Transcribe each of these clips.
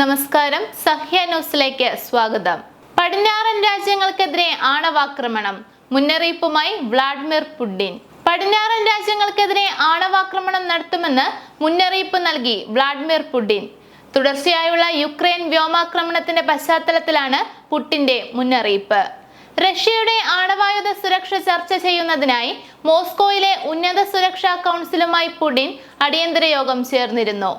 നമസ്കാരം, സഹ്യ ന്യൂസിലേക്ക് സ്വാഗതം. പടിഞ്ഞാറൻ രാജ്യങ്ങൾക്കെതിരെ ആണവാക്രമണം, മുന്നറിയിപ്പുമായി വ്ളാഡിമിർ പുടിൻ. പടിഞ്ഞാറൻ രാജ്യങ്ങൾക്കെതിരെ ആണവാക്രമണം നടത്തുമെന്ന് മുന്നറിയിപ്പ് നൽകി വ്ളാഡിമിർ പുടിൻ. തുടർച്ചയായുള്ള യുക്രൈൻ വ്യോമാക്രമണത്തിന്റെ പശ്ചാത്തലത്തിലാണ് പുടിന്റെ മുന്നറിയിപ്പ്. റഷ്യയുടെ ആണവായുധ സുരക്ഷ ചർച്ച ചെയ്യുന്നതിനായി മോസ്കോയിലെ ഉന്നത സുരക്ഷാ കൗൺസിലുമായി പുടിൻ അടിയന്തര യോഗം ചേർന്നിരുന്നു.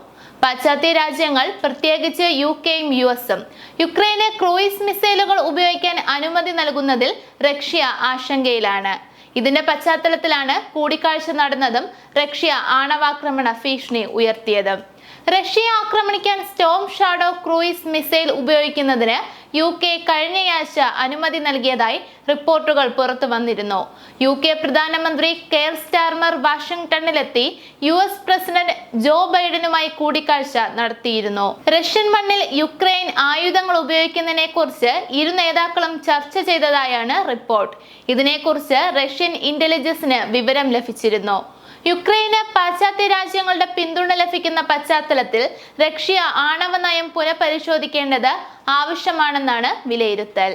പാശ്ചാത്യ രാജ്യങ്ങൾ, പ്രത്യേകിച്ച് യുകെയും യുഎസും യുക്രൈന് ക്രൂയിസ് മിസൈലുകൾ ഉപയോഗിക്കാൻ അനുമതി നൽകുന്നതിൽ റഷ്യ ആശങ്കയിലാണ്. ഇതിന്റെ പശ്ചാത്തലത്തിലാണ് കൂടിക്കാഴ്ച നടന്നതും റഷ്യ ആണവാക്രമണ ഭീഷണി ഉയർത്തിയതും. റഷ്യയെ ആക്രമണിക്കാൻ സ്റ്റോം ഷാഡോ ക്രൂയിസ് മിസൈൽ ഉപയോഗിക്കുന്നതിന് UK കഴിഞ്ഞയാഴ്ച അനുമതി നൽകിയതായി റിപ്പോർട്ടുകൾ പുറത്തു വന്നിരുന്നു. UK പ്രധാനമന്ത്രി കെയർ സ്റ്റാർമർ വാഷിംഗ്ടണിലെത്തി US പ്രസിഡന്റ് ജോ ബൈഡനുമായി കൂടിക്കാഴ്ച നടത്തിയിരുന്നു. റഷ്യൻ മണ്ണിൽ യുക്രൈൻ ആയുധങ്ങൾ ഉപയോഗിക്കുന്നതിനെ കുറിച്ച് ഇരു നേതാക്കളും ചർച്ച ചെയ്തതായാണ് റിപ്പോർട്ട്. ഇതിനെക്കുറിച്ച് റഷ്യൻ ഇന്റലിജൻസിന് വിവരം ലഭിച്ചിരുന്നു. യുക്രൈന് പാശ്ചാത്യ രാജ്യങ്ങളുടെ പിന്തുണ ലഭിക്കുന്ന പശ്ചാത്തലത്തിൽ റഷ്യ ആണവ നയം പുനഃപരിശോധിക്കേണ്ടത് ആവശ്യമാണെന്നാണ് വിലയിരുത്തൽ.